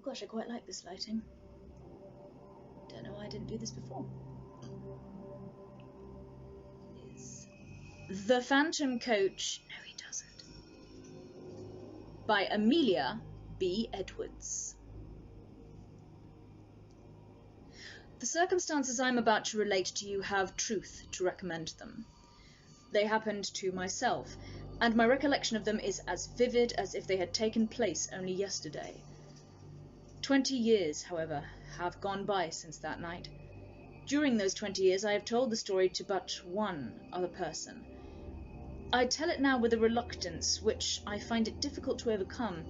gosh, I quite like this lighting. Don't know why I didn't do this before. Is The Phantom Coach... No, he doesn't. By Amelia B. Edwards. The circumstances I am about to relate to you have truth to recommend them. They happened to myself, and my recollection of them is as vivid as if they had taken place only yesterday. 20 years, however, have gone by since that night. During those 20 years I have told the story to but one other person. I tell it now with a reluctance which I find it difficult to overcome.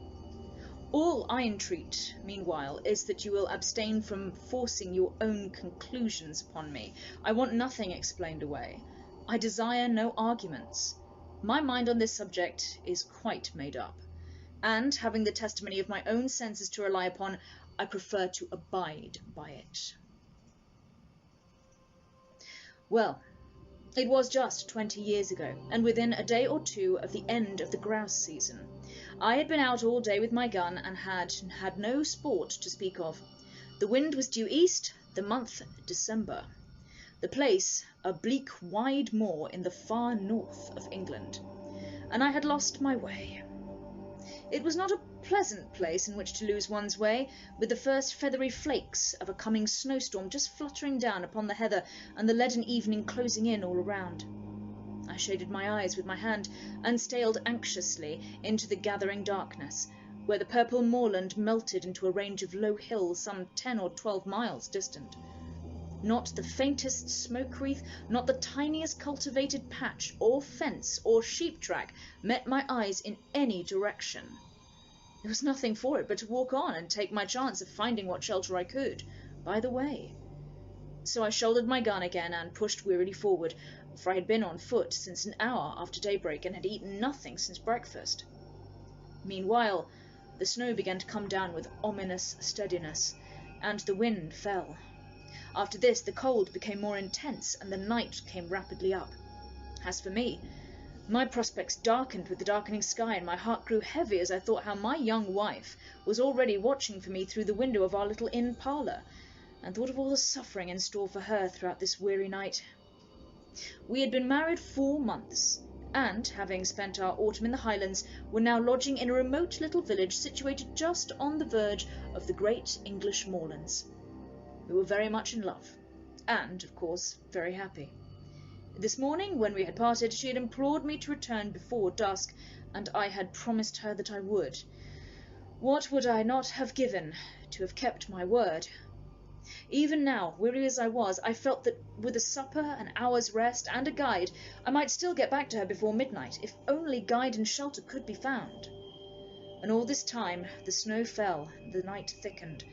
All I entreat, meanwhile, is that you will abstain from forcing your own conclusions upon me. I want nothing explained away. I desire no arguments. My mind on this subject is quite made up, and, having the testimony of my own senses to rely upon, I prefer to abide by it. Well, it was just 20 years ago, and within a day or two of the end of the grouse season. I had been out all day with my gun and had had no sport to speak of. The wind was due east, the month December. The place, a bleak wide moor in the far north of England, and I had lost my way. It was not a pleasant place in which to lose one's way, with the first feathery flakes of a coming snowstorm just fluttering down upon the heather and the leaden evening closing in all around. I shaded my eyes with my hand and staled anxiously into the gathering darkness, where the purple moorland melted into a range of low hills some 10 or 12 miles distant. Not the faintest smoke wreath, not the tiniest cultivated patch or fence or sheep track met my eyes in any direction. There was nothing for it but to walk on and take my chance of finding what shelter I could by the way. So I shouldered my gun again and pushed wearily forward, for I had been on foot since an hour after daybreak and had eaten nothing since breakfast. Meanwhile, the snow began to come down with ominous steadiness, and the wind fell. After this, the cold became more intense, and the night came rapidly up. As for me, my prospects darkened with the darkening sky, and my heart grew heavy as I thought how my young wife was already watching for me through the window of our little inn parlour, and thought of all the suffering in store for her throughout this weary night. We had been married 4 months, and, having spent our autumn in the Highlands, were now lodging in a remote little village situated just on the verge of the great English moorlands. We were very much in love, and, of course, very happy. This morning, when we had parted, she had implored me to return before dusk, and I had promised her that I would. What would I not have given to have kept my word? Even now, weary as I was, I felt that with a supper, an hour's rest, and a guide, I might still get back to her before midnight, if only guide and shelter could be found. And all this time the snow fell, the night thickened.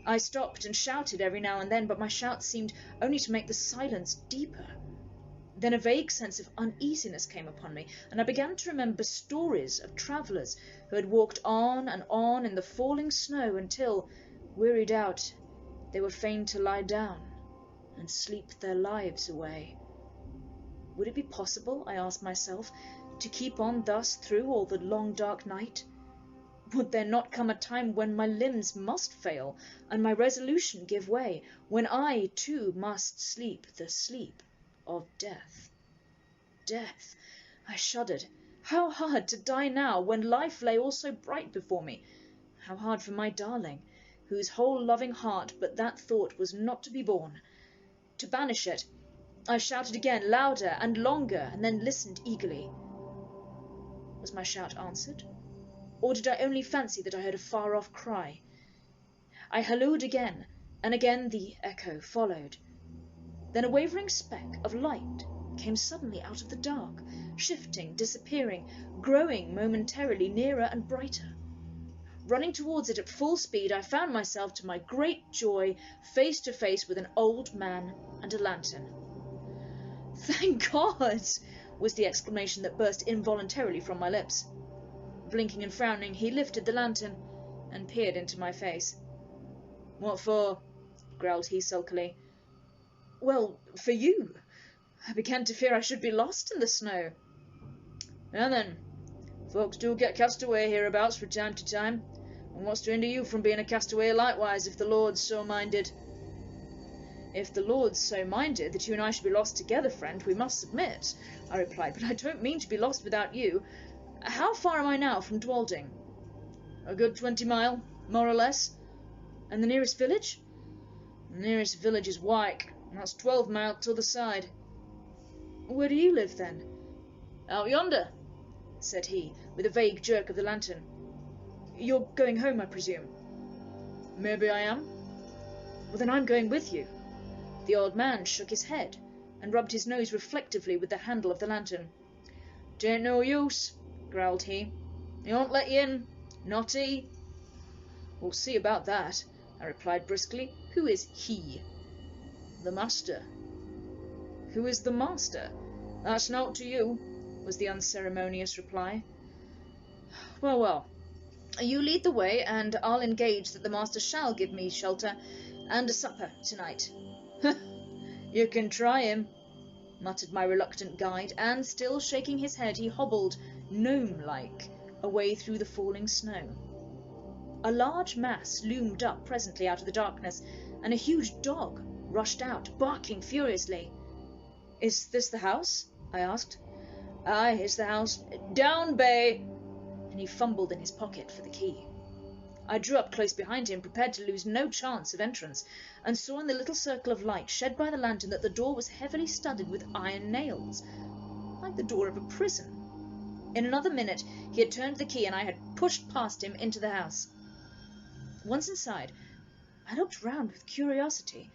I stopped and shouted every now and then, but my shouts seemed only to make the silence deeper. Then a vague sense of uneasiness came upon me, and I began to remember stories of travellers who had walked on and on in the falling snow until, wearied out, they were fain to lie down and sleep their lives away. Would it be possible, I asked myself, to keep on thus through all the long dark night? Would there not come a time when my limbs must fail, and my resolution give way, when I, too, must sleep the sleep of death? Death! I shuddered. How hard to die now, when life lay all so bright before me! How hard for my darling, whose whole loving heart but that thought was not to be borne. To banish it, I shouted again, louder and longer, and then listened eagerly. Was my shout answered? Or did I only fancy that I heard a far-off cry? I hallooed again, and again the echo followed. Then a wavering speck of light came suddenly out of the dark, shifting, disappearing, growing momentarily nearer and brighter. Running towards it at full speed, I found myself, to my great joy, face to face with an old man and a lantern. "Thank God!" was the exclamation that burst involuntarily from my lips. Blinking and frowning, he lifted the lantern and peered into my face. "What for?" growled he sulkily. "Well, for you. I began to fear I should be lost in the snow." "Now then, folks do get cast away hereabouts from time to time. And what's to hinder you from being a castaway likewise, if the Lord's so minded? If the Lord's so minded that you and I should be lost together, friend, we must submit, I replied, but I don't mean to be lost without you. How far am I now from Dwalding? A good 20 mile, more or less. And the nearest village? The nearest village is Wyke, and that's 12 miles t'other side. Where do you live, then? Out yonder, said he, with a vague jerk of the lantern. You're going home, I presume? Maybe I am. Well, then I'm going with you. The old man shook his head, and rubbed his nose reflectively with the handle of the lantern. "'Tain't no use," growled he. "He won't let you in, not he." "We'll see about that," I replied briskly. "Who is he?" "The master." "Who is the master?" "That's naught to you," was the unceremonious reply. "Well, well, you lead the way, and I'll engage that the master shall give me shelter and a supper tonight." "You can try him," muttered my reluctant guide, and, still shaking his head, he hobbled, gnome-like, away through the falling snow. A large mass loomed up presently out of the darkness, and a huge dog rushed out, barking furiously. "Is this the house?" I asked. "Aye, it's the house. Down, Bay!" And he fumbled in his pocket for the key. I drew up close behind him, prepared to lose no chance of entrance, and saw in the little circle of light shed by the lantern that the door was heavily studded with iron nails, like the door of a prison. In another minute he had turned the key, and I had pushed past him into the house. Once inside, I looked round with curiosity,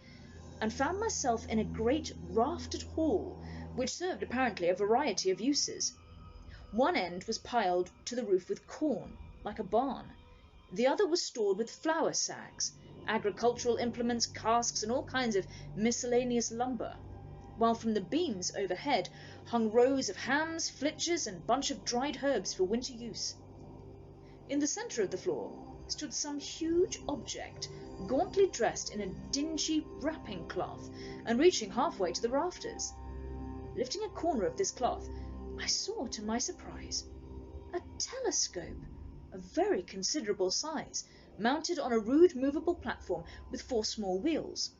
and found myself in a great raftered hall, which served apparently a variety of uses. One end was piled to the roof with corn, like a barn. The other was stored with flour sacks, agricultural implements, casks, and all kinds of miscellaneous lumber, while from the beams overhead hung rows of hams, flitches, and bunch of dried herbs for winter use. In the centre of the floor stood some huge object, gauntly dressed in a dingy wrapping cloth, and reaching halfway to the rafters. Lifting a corner of this cloth, I saw, to my surprise, a telescope of very considerable size, mounted on a rude movable platform with 4 small wheels.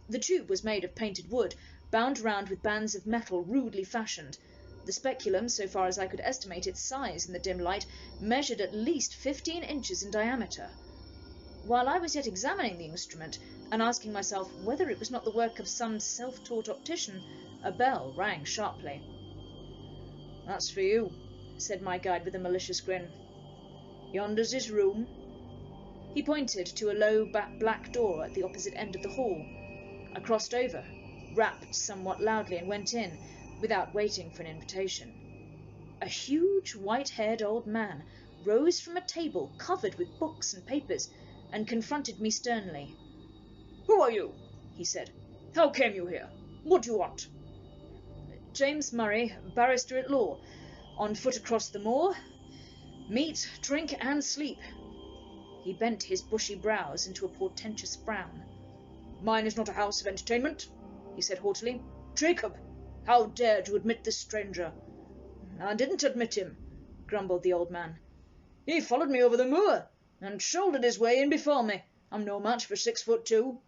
The tube was made of painted wood, bound round with bands of metal rudely fashioned. The speculum, so far as I could estimate its size in the dim light, measured at least 15 inches in diameter. While I was yet examining the instrument, and asking myself whether it was not the work of some self-taught optician, a bell rang sharply. "That's for you," said my guide with a malicious grin. "Yonder's his room." He pointed to a low black door at the opposite end of the hall. I crossed over, rapped somewhat loudly, and went in, without waiting for an invitation. A huge, white-haired old man rose from a table covered with books and papers, and confronted me sternly. "Who are you?" he said. "How came you here? What do you want?" "James Murray, barrister at law, on foot across the moor. Meat, drink, and sleep." He bent his bushy brows into a portentous frown. "Mine is not a house of entertainment," he said haughtily. "Jacob, how dared you admit this stranger?" "I didn't admit him," grumbled the old man. "He followed me over the moor, and shouldered his way in before me. I'm no match for 6'2".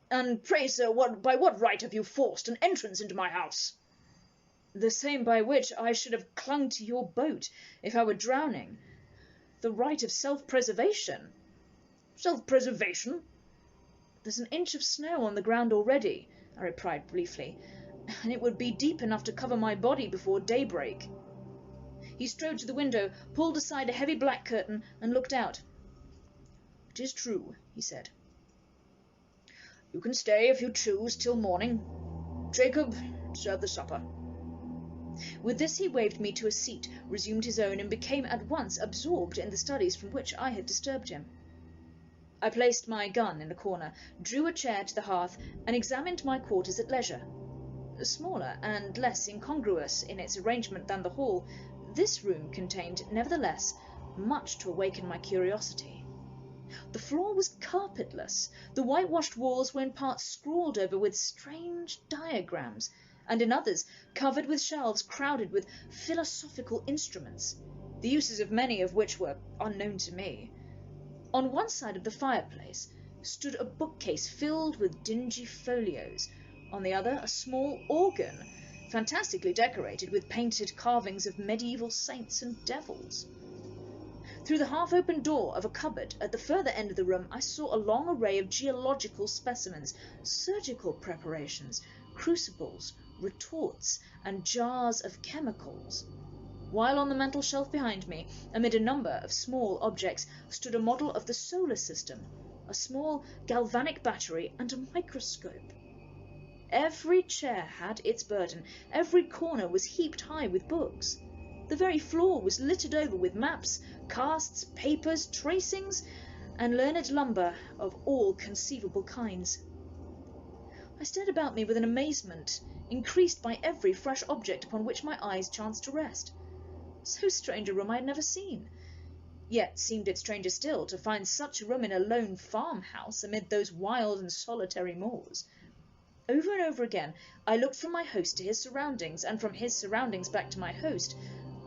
"And pray, sir, by what right have you forced an entrance into my house?" "The same by which I should have clung to your boat if I were drowning. The right of self-preservation." "Self-preservation?" "There's an inch of snow on the ground already," I replied briefly, "and it would be deep enough to cover my body before daybreak." He strode to the window, pulled aside a heavy black curtain, and looked out. "It is true," he said. "You can stay, if you choose, till morning. Jacob, serve the supper." With this he waved me to a seat, resumed his own, and became at once absorbed in the studies from which I had disturbed him. I placed my gun in a corner, drew a chair to the hearth, and examined my quarters at leisure. Smaller and less incongruous in its arrangement than the hall, this room contained, nevertheless, much to awaken my curiosity. The floor was carpetless, the whitewashed walls were in parts scrawled over with strange diagrams, and in others covered with shelves crowded with philosophical instruments. the uses of many of which were unknown to me. On one side of the fireplace stood a bookcase filled with dingy folios, on the other a small organ, fantastically decorated with painted carvings of medieval saints and devils. Through the half-open door of a cupboard at the further end of the room I saw a long array of geological specimens, surgical preparations, crucibles, retorts, and jars of chemicals. While on the mantel shelf behind me, amid a number of small objects, stood a model of the solar system, a small galvanic battery, and a microscope. Every chair had its burden, every corner was heaped high with books. The very floor was littered over with maps, casts, papers, tracings, and learned lumber of all conceivable kinds. I stared about me with an amazement increased by every fresh object upon which my eyes chanced to rest. So strange a room I had never seen. Yet seemed it stranger still to find such a room in a lone farmhouse amid those wild and solitary moors. Over and over again I looked from my host to his surroundings, and from his surroundings back to my host,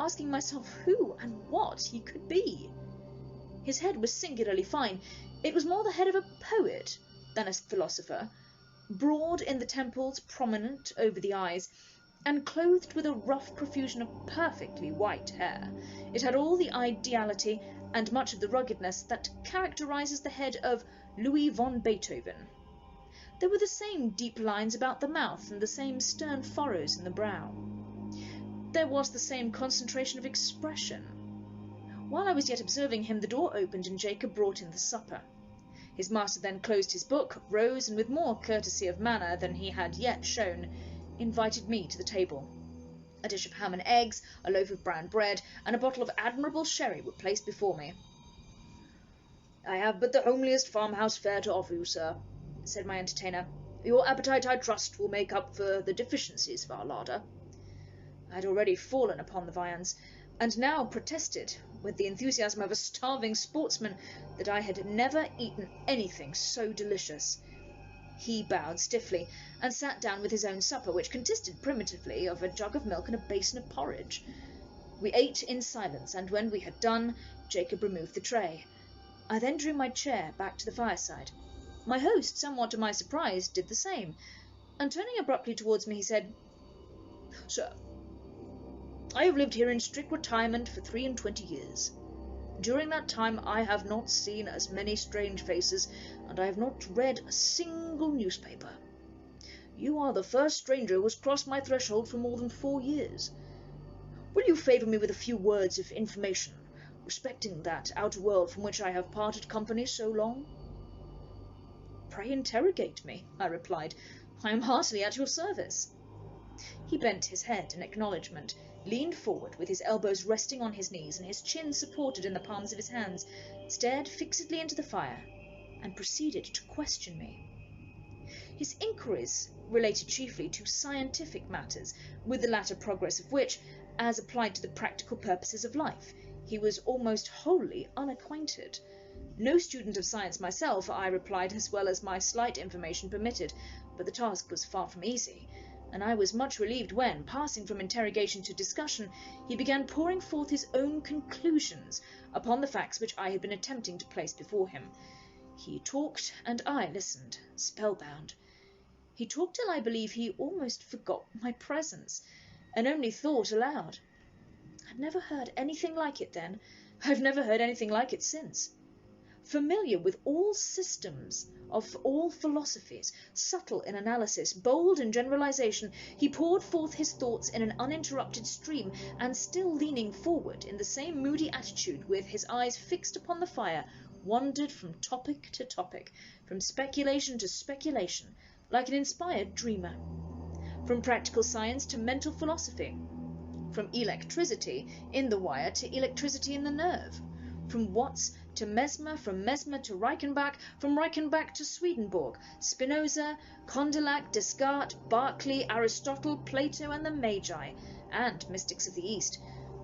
asking myself who and what he could be. His head was singularly fine. It was more the head of a poet than a philosopher, broad in the temples, prominent over the eyes, and clothed with a rough profusion of perfectly white hair. It had all the ideality and much of the ruggedness that characterizes the head of Louis von Beethoven. There were the same deep lines about the mouth and the same stern furrows in the brow. There was the same concentration of expression. While I was yet observing him, the door opened and Jacob brought in the supper. His master then closed his book, rose, and with more courtesy of manner than he had yet shown, invited me to the table. A dish of ham and eggs, a loaf of brown bread, and a bottle of admirable sherry were placed before me. "I have but the homeliest farmhouse fare to offer you, sir," said my entertainer. "Your appetite, I trust, will make up for the deficiencies of our larder." I had already fallen upon the viands, and now protested, with the enthusiasm of a starving sportsman, that I had never eaten anything so delicious. He bowed stiffly, and sat down with his own supper, which consisted primitively of a jug of milk and a basin of porridge. We ate in silence, and when we had done, Jacob removed the tray. I then drew my chair back to the fireside. My host, somewhat to my surprise, did the same, and turning abruptly towards me, he said, "Sir, I have lived here in strict retirement for 23 years. During that time I have not seen as many strange faces, and I have not read a single newspaper. You are the first stranger who has crossed my threshold for more than 4 years. Will you favour me with a few words of information respecting that outer world from which I have parted company so long?" "Pray interrogate me," I replied. "I am heartily at your service." He bent his head in acknowledgment, leaned forward with his elbows resting on his knees and his chin supported in the palms of his hands, stared fixedly into the fire, and proceeded to question me. His inquiries related chiefly to scientific matters, with the latter progress of which, as applied to the practical purposes of life, he was almost wholly unacquainted. No student of science myself, I replied, as well as my slight information permitted, but the task was far from easy, and I was much relieved when, passing from interrogation to discussion, he began pouring forth his own conclusions upon the facts which I had been attempting to place before him. He talked, and I listened, spellbound. He talked till I believe he almost forgot my presence, and only thought aloud. I'd never heard anything like it then. I've never heard anything like it since. Familiar with all systems, of all philosophies, subtle in analysis, bold in generalization, he poured forth his thoughts in an uninterrupted stream, and still leaning forward in the same moody attitude, with his eyes fixed upon the fire, wandered from topic to topic, from speculation to speculation, like an inspired dreamer, from practical science to mental philosophy, from electricity in the wire to electricity in the nerve, from Watts to Mesmer, from Mesmer to Reichenbach, from Reichenbach to Swedenborg, Spinoza, Condillac, Descartes, Berkeley, Aristotle, Plato, and the Magi, and mystics of the East,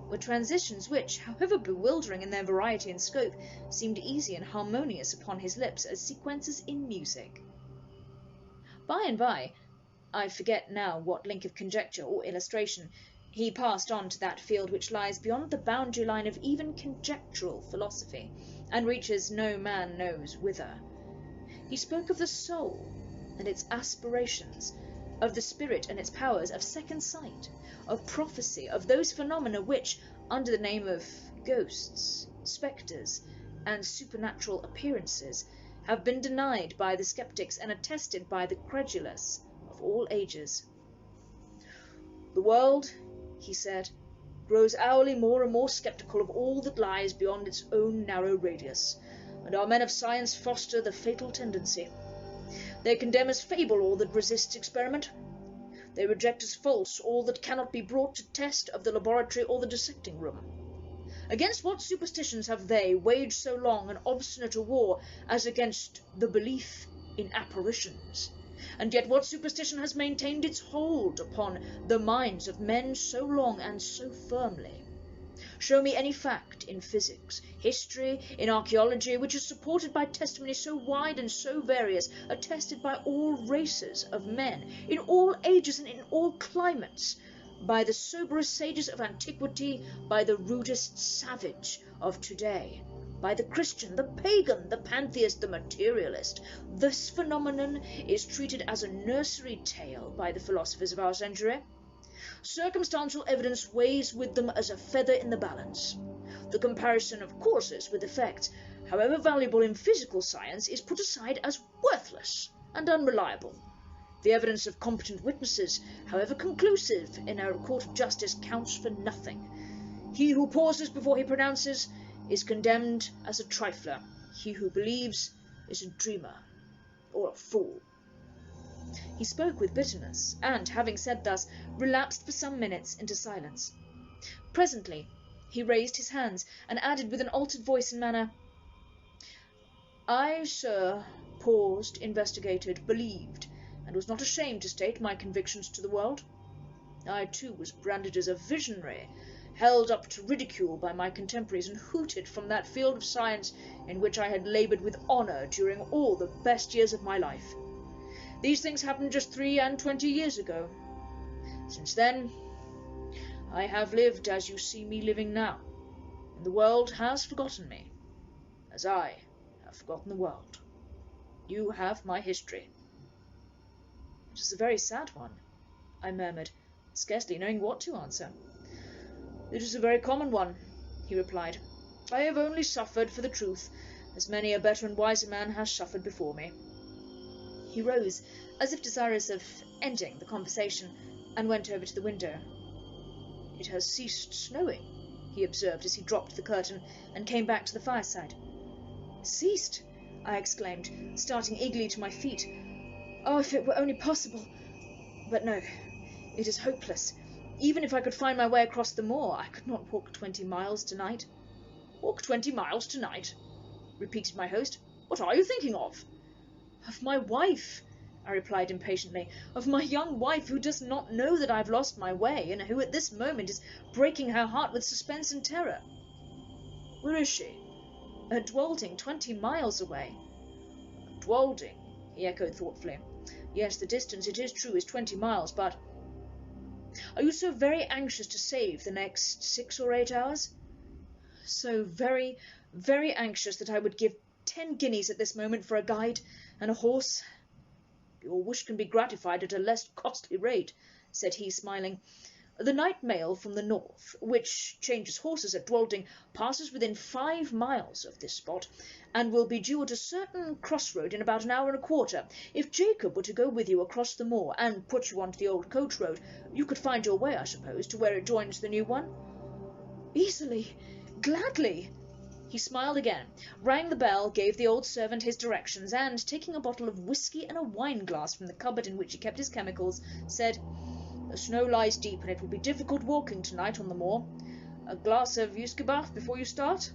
were transitions which, however bewildering in their variety and scope, seemed easy and harmonious upon his lips as sequences in music. By and by, I forget now what link of conjecture or illustration, He passed on to that field which lies beyond the boundary line of even conjectural philosophy, and reaches no man knows whither. He spoke of the soul and its aspirations, of the spirit and its powers, of second sight, of prophecy, of those phenomena which, under the name of ghosts, spectres, and supernatural appearances, have been denied by the sceptics and attested by the credulous of all ages. "The world," he said, "grows hourly more and more sceptical of all that lies beyond its own narrow radius, and our men of science foster the fatal tendency. They condemn as fable all that resists experiment. They reject as false all that cannot be brought to test of the laboratory or the dissecting room. Against what superstitions have they waged so long and obstinate a war as against the belief in apparitions? And yet what superstition has maintained its hold upon the minds of men so long and so firmly? Show me any fact in physics, history, in archaeology, which is supported by testimony so wide and so various, attested by all races of men, in all ages and in all climates, by the soberest sages of antiquity, by the rudest savage of today, by the Christian, the pagan, the pantheist, the materialist. This phenomenon is treated as a nursery tale by the philosophers of our century. Circumstantial evidence weighs with them as a feather in the balance. The comparison of causes with effects, however valuable in physical science, is put aside as worthless and unreliable. The evidence of competent witnesses, however conclusive in a court of justice, counts for nothing. He who pauses before he pronounces is condemned as a trifler. He who believes is a dreamer or a fool." He spoke with bitterness, and, having said thus, relapsed for some minutes into silence. Presently he raised his hands, and added with an altered voice and manner, "I, sir, paused, investigated, believed, and was not ashamed to state my convictions to the world. I, too, was branded as a visionary, held up to ridicule by my contemporaries, and hooted from that field of science in which I had laboured with honour during all the best years of my life. These things happened just 23 years ago. Since then, I have lived as you see me living now, and the world has forgotten me, as I have forgotten the world. You have my history." "It is a very sad one," I murmured, scarcely knowing what to answer. "It is a very common one," he replied. "I have only suffered for the truth, as many a better and wiser man has suffered before me." He rose, as if desirous of ending the conversation, and went over to the window. "It has ceased snowing," he observed as he dropped the curtain and came back to the fireside. "Ceased!" I exclaimed, starting eagerly to my feet. "Oh, if it were only possible! But no, it is hopeless. Even if I could find my way across the moor, I could not walk 20 miles tonight." "Walk 20 miles tonight?" repeated my host. "What are you thinking of?" "Of my wife," I replied impatiently, "of my young wife, who does not know that I have lost my way, and who at this moment is breaking her heart with suspense and terror." "Where is she?" "At Dwalding, 20 miles away." "Dwalding?" he echoed thoughtfully. "Yes, the distance, it is true, is 20 miles, but are you so very anxious to save the next 6 or 8 hours?" "So very, very anxious that I would give 10 guineas at this moment for a guide and a horse." "Your wish can be gratified at a less costly rate," said he, smiling. "The night mail from the north, which changes horses at Dwalding, passes within 5 miles of this spot, and will be due at a certain crossroad in about an hour and a quarter. If Jacob were to go with you across the moor, and put you on to the old coach road, you could find your way, I suppose, to where it joins the new one?" "Easily, gladly." He smiled again, rang the bell, gave the old servant his directions, and, taking a bottle of whisky and a wine-glass from the cupboard in which he kept his chemicals, said, "The snow lies deep, and it will be difficult walking tonight on the moor. A glass of usquebaugh before you start?"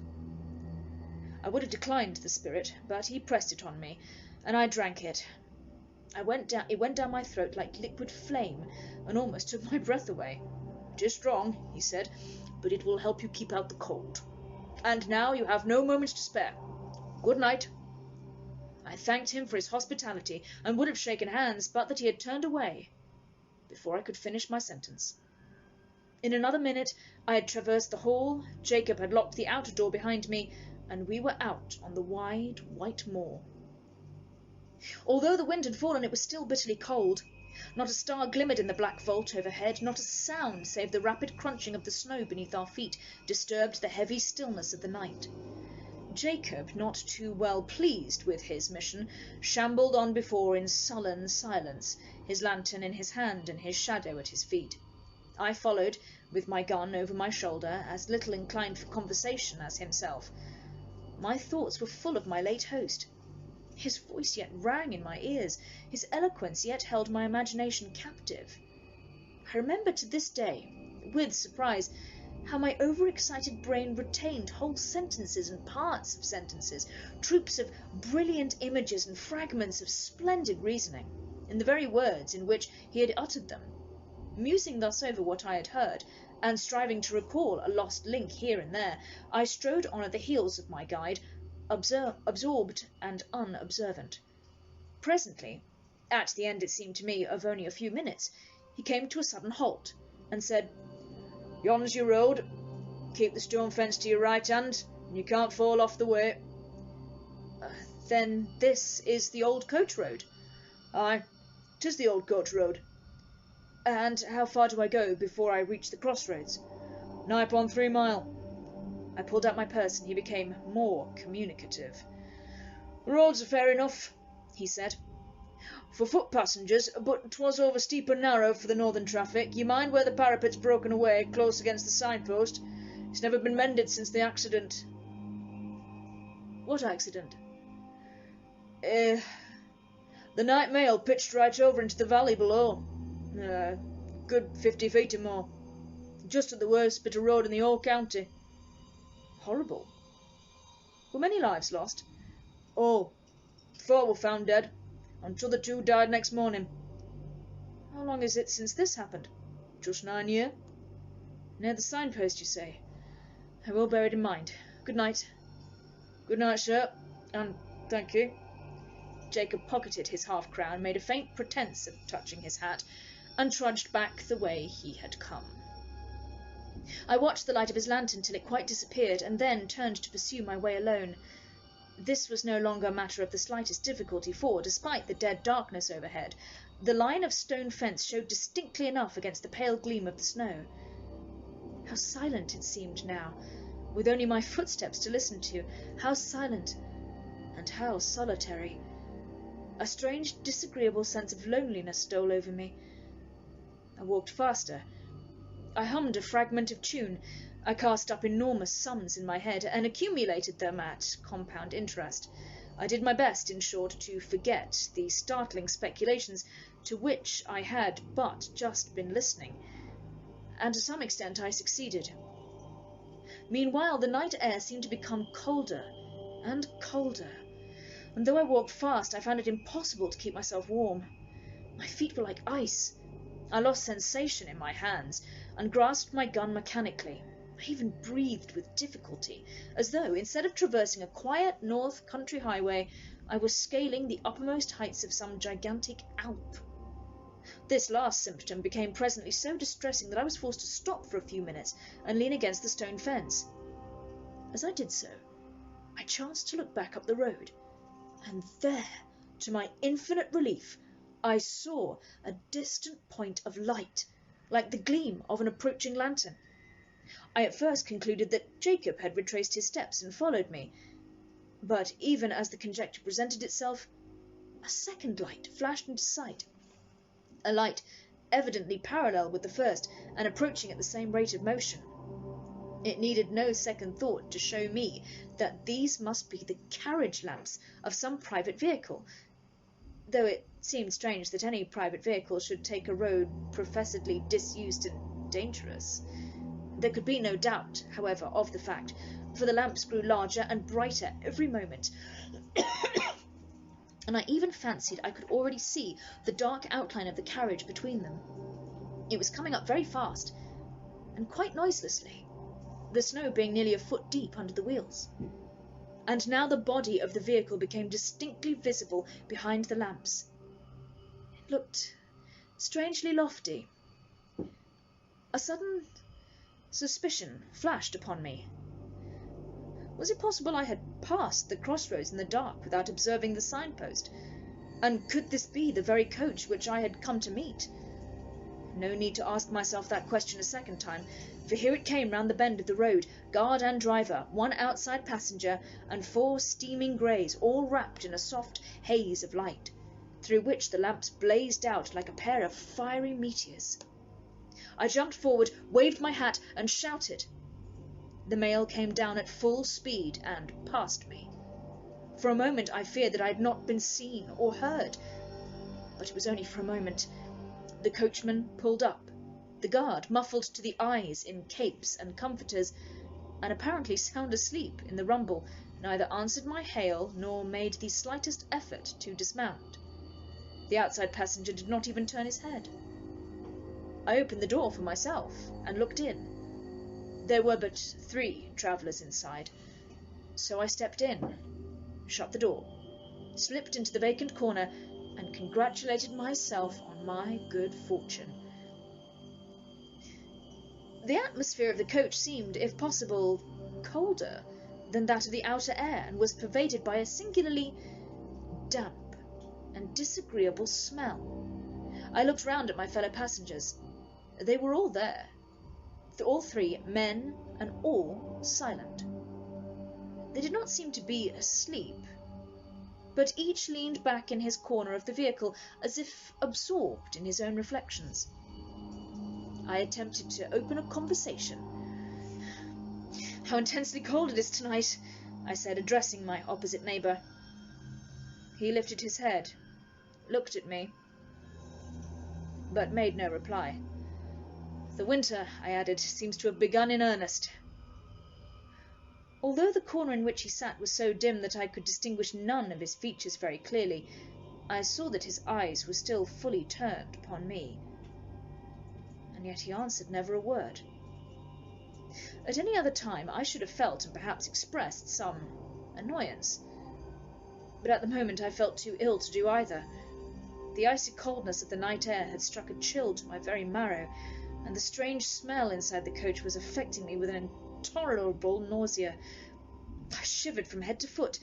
I would have declined the spirit, but he pressed it on me, and I drank it. It went down my throat like liquid flame, and almost took my breath away. "It is strong," he said, "but it will help you keep out the cold. And now you have no moments to spare. Good night." I thanked him for his hospitality, and would have shaken hands, but that he had turned away before I could finish my sentence. In another minute I had traversed the hall, Jacob had locked the outer door behind me, and we were out on the wide, white moor. Although the wind had fallen, it was still bitterly cold. Not a star glimmered in the black vault overhead, not a sound save the rapid crunching of the snow beneath our feet disturbed the heavy stillness of the night. Jacob, not too well pleased with his mission, shambled on before in sullen silence, his lantern in his hand and his shadow at his feet. I followed, with my gun over my shoulder, as little inclined for conversation as himself. My thoughts were full of my late host. His voice yet rang in my ears, his eloquence yet held my imagination captive. I remember to this day, with surprise, how my overexcited brain retained whole sentences and parts of sentences, troops of brilliant images and fragments of splendid reasoning, in the very words in which he had uttered them. Musing thus over what I had heard, and striving to recall a lost link here and there, I strode on at the heels of my guide, absorbed and unobservant. Presently, at the end, it seemed to me, of only a few minutes, he came to a sudden halt, and said, "Yon's your road. Keep the stone fence to your right hand, and you can't fall off the way." Then this is the old coach road?" "Aye, 'tis the old coach road." "And how far do I go before I reach the crossroads?" "Nigh upon 3 mile." I pulled out my purse, and he became more communicative. "The roads are fair enough," he said, "for foot passengers, but 'twas over steep and narrow for the northern traffic. You mind where the parapet's broken away, close against the signpost? It's never been mended since the accident." "What accident?" The night mail pitched right over into the valley below. Good 50 feet or more. Just at the worst bit of road in the whole county." "Horrible. Were many lives lost?" "Oh, 4 were found dead, and t'other 2 died next morning." "How long is it since this happened?" "Just 9 year." "Near the signpost, you say? I will bear it in mind. Good night." "Good night, sir, and thank you." Jacob pocketed his half-crown, made a faint pretence of touching his hat, and trudged back the way he had come. I watched the light of his lantern till it quite disappeared, and then turned to pursue my way alone. This was no longer a matter of the slightest difficulty, for, despite the dead darkness overhead, the line of stone fence showed distinctly enough against the pale gleam of the snow. How silent it seemed now, with only my footsteps to listen to, how silent and how solitary. A strange, disagreeable sense of loneliness stole over me. I walked faster. I hummed a fragment of tune. I cast up enormous sums in my head, and accumulated them at compound interest. I did my best, in short, to forget the startling speculations to which I had but just been listening, and to some extent I succeeded. Meanwhile, the night air seemed to become colder and colder, and though I walked fast, I found it impossible to keep myself warm. My feet were like ice. I lost sensation in my hands, and grasped my gun mechanically. I even breathed with difficulty, as though, instead of traversing a quiet north country highway, I was scaling the uppermost heights of some gigantic Alp. This last symptom became presently so distressing that I was forced to stop for a few minutes and lean against the stone fence. As I did so, I chanced to look back up the road, and there, to my infinite relief, I saw a distant point of light, like the gleam of an approaching lantern. I at first concluded that Jacob had retraced his steps and followed me, but even as the conjecture presented itself, a second light flashed into sight, a light evidently parallel with the first, and approaching at the same rate of motion. It needed no second thought to show me that these must be the carriage lamps of some private vehicle, though it seemed strange that any private vehicle should take a road professedly disused and dangerous. There could be no doubt, however, of the fact, for the lamps grew larger and brighter every moment, and I even fancied I could already see the dark outline of the carriage between them. It was coming up very fast, and quite noiselessly, the snow being nearly a foot deep under the wheels. And now the body of the vehicle became distinctly visible behind the lamps. It looked strangely lofty. A sudden Suspicion flashed upon me. Was it possible I had passed the crossroads in the dark without observing the signpost? And could this be the very coach which I had come to meet? No need to ask myself that question a second time, for here it came round the bend of the road, guard and driver, one outside passenger, and 4 steaming greys, all wrapped in a soft haze of light, through which the lamps blazed out like a pair of fiery meteors. I jumped forward, waved my hat, and shouted. The mail came down at full speed and passed me. For a moment I feared that I had not been seen or heard, but it was only for a moment. The coachman pulled up. The guard, muffled to the eyes in capes and comforters, and apparently sound asleep in the rumble, neither answered my hail nor made the slightest effort to dismount. The outside passenger did not even turn his head. I opened the door for myself and looked in. There were but 3 travellers inside, so I stepped in, shut the door, slipped into the vacant corner, and congratulated myself on my good fortune. The atmosphere of the coach seemed, if possible, colder than that of the outer air, and was pervaded by a singularly damp and disagreeable smell. I looked round at my fellow passengers. They were all there, all 3 men, and all silent. They did not seem to be asleep, but each leaned back in his corner of the vehicle, as if absorbed in his own reflections. I attempted to open a conversation. "How intensely cold it is tonight," I said, addressing my opposite neighbour. He lifted his head, looked at me, but made no reply. "The winter," I added, "seems to have begun in earnest." Although the corner in which he sat was so dim that I could distinguish none of his features very clearly, I saw that his eyes were still fully turned upon me. And yet he answered never a word. At any other time I should have felt and perhaps expressed some annoyance, but at the moment I felt too ill to do either. The icy coldness of the night air had struck a chill to my very marrow, and the strange smell inside the coach was affecting me with an intolerable nausea. I shivered from head to foot,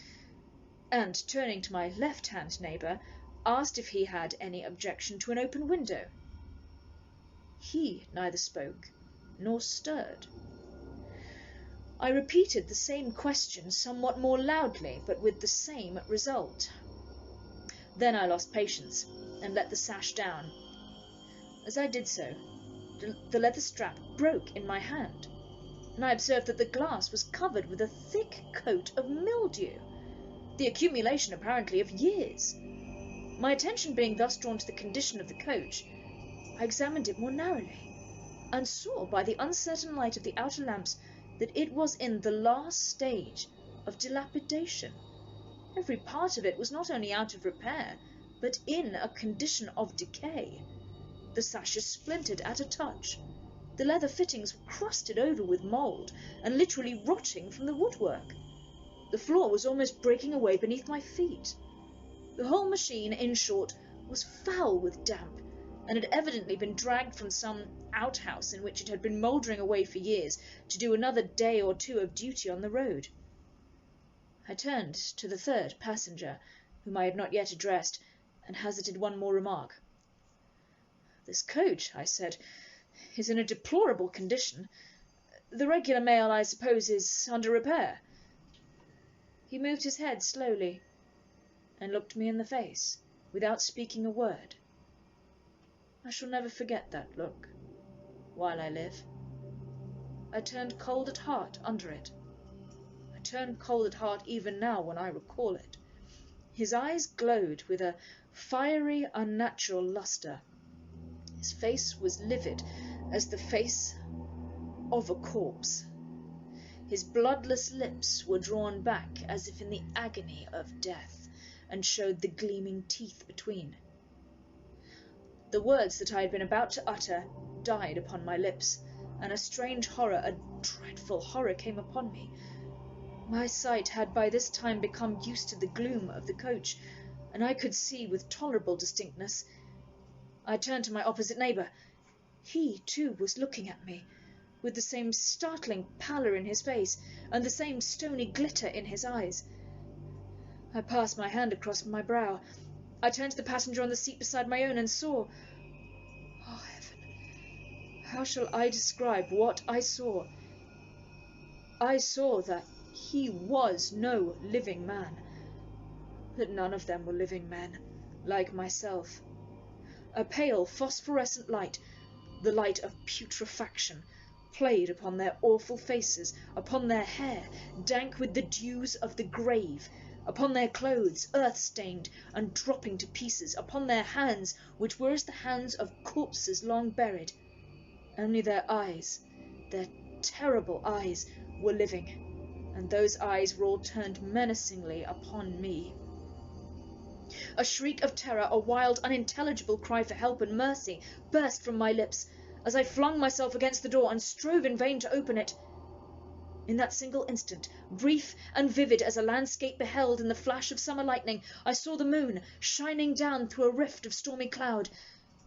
and, turning to my left-hand neighbour, asked if he had any objection to an open window. He neither spoke nor stirred. I repeated the same question somewhat more loudly, but with the same result. Then I lost patience, and let the sash down. As I did so, the leather strap broke in my hand, and I observed that the glass was covered with a thick coat of mildew, the accumulation apparently of years. My attention being thus drawn to the condition of the coach, I examined it more narrowly, and saw by the uncertain light of the outer lamps that it was in the last stage of dilapidation. Every part of it was not only out of repair, but in a condition of decay. The sashes splintered at a touch. The leather fittings were crusted over with mould, and literally rotting from the woodwork. The floor was almost breaking away beneath my feet. The whole machine, in short, was foul with damp, and had evidently been dragged from some outhouse in which it had been mouldering away for years, to do another day or 2 of duty on the road. I turned to the 3rd passenger, whom I had not yet addressed, and hazarded one more remark. "This coach," I said, "is in a deplorable condition. The regular mail, I suppose, is under repair." He moved his head slowly, and looked me in the face, without speaking a word. I shall never forget that look, while I live. I turned cold at heart under it. I turn cold at heart even now when I recall it. His eyes glowed with a fiery, unnatural lustre. His face was livid as the face of a corpse. His bloodless lips were drawn back as if in the agony of death, and showed the gleaming teeth between. The words that I had been about to utter died upon my lips, and a strange horror, a dreadful horror, came upon me. My sight had by this time become used to the gloom of the coach, and I could see with tolerable distinctness. I turned to my opposite neighbour. He, too, was looking at me, with the same startling pallor in his face, and the same stony glitter in his eyes. I passed my hand across my brow. I turned to the passenger on the seat beside my own and saw... Oh, heaven! How shall I describe what I saw? I saw that he was no living man, that none of them were living men, like myself. A pale phosphorescent light, the light of putrefaction, played upon their awful faces, upon their hair, dank with the dews of the grave, upon their clothes, earth-stained and dropping to pieces, upon their hands, which were as the hands of corpses long buried. Only their eyes, their terrible eyes, were living, and those eyes were all turned menacingly upon me. A shriek of terror, a wild, unintelligible cry for help and mercy, burst from my lips, as I flung myself against the door and strove in vain to open it. In that single instant, brief and vivid as a landscape beheld in the flash of summer lightning, I saw the moon shining down through a rift of stormy cloud,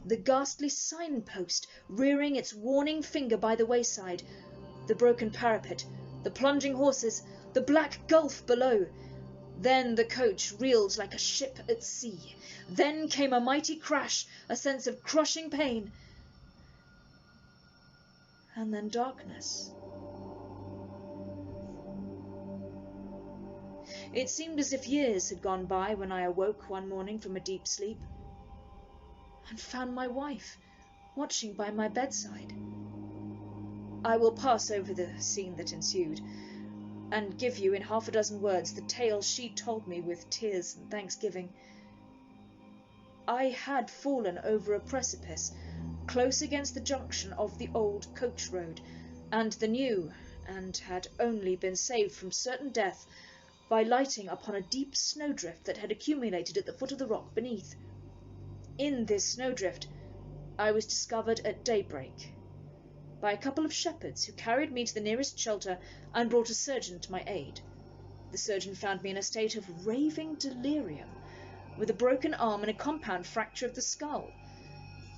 the ghastly signpost rearing its warning finger by the wayside, the broken parapet, the plunging horses, the black gulf below. Then the coach reeled like a ship at sea. Then came a mighty crash, a sense of crushing pain. And then darkness. It seemed as if years had gone by when I awoke one morning from a deep sleep and found my wife watching by my bedside. I will pass over the scene that ensued, and give you in half a dozen words the tale she told me with tears and thanksgiving. I had fallen over a precipice, close against the junction of the old coach road and the new, and had only been saved from certain death by lighting upon a deep snowdrift that had accumulated at the foot of the rock beneath. In this snowdrift I was discovered at daybreak by a couple of shepherds who carried me to the nearest shelter and brought a surgeon to my aid. The surgeon found me in a state of raving delirium, with a broken arm and a compound fracture of the skull.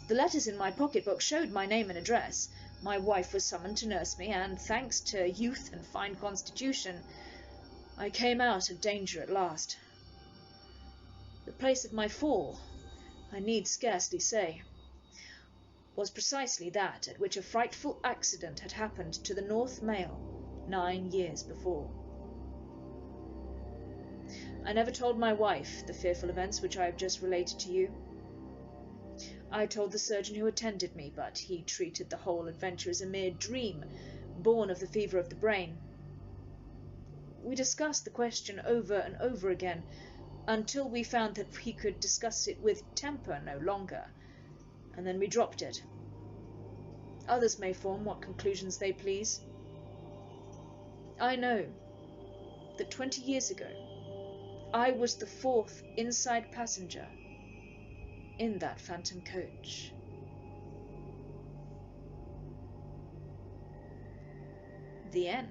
The letters in my pocketbook showed my name and address. My wife was summoned to nurse me, and, thanks to youth and fine constitution, I came out of danger at last. The place of my fall, I need scarcely say, was precisely that at which a frightful accident had happened to the North Mail 9 years before. I never told my wife the fearful events which I have just related to you. I told the surgeon who attended me, but he treated the whole adventure as a mere dream, born of the fever of the brain. We discussed the question over and over again, until we found that we could discuss it with temper no longer, and then we dropped it. Others may form what conclusions they please. I know that 20 years ago I was the 4th inside passenger in that phantom coach. The end.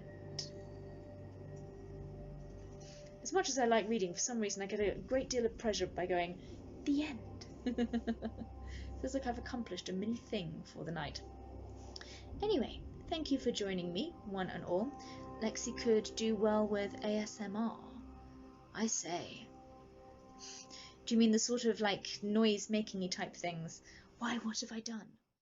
As much as I like reading, for some reason I get a great deal of pleasure by going, the end. Feels like I've accomplished a mini thing for the night. Anyway, thank you for joining me, one and all. Lexi could do well with ASMR. I say. Do you mean the sort of like noise-making-y type things? Why, what have I done?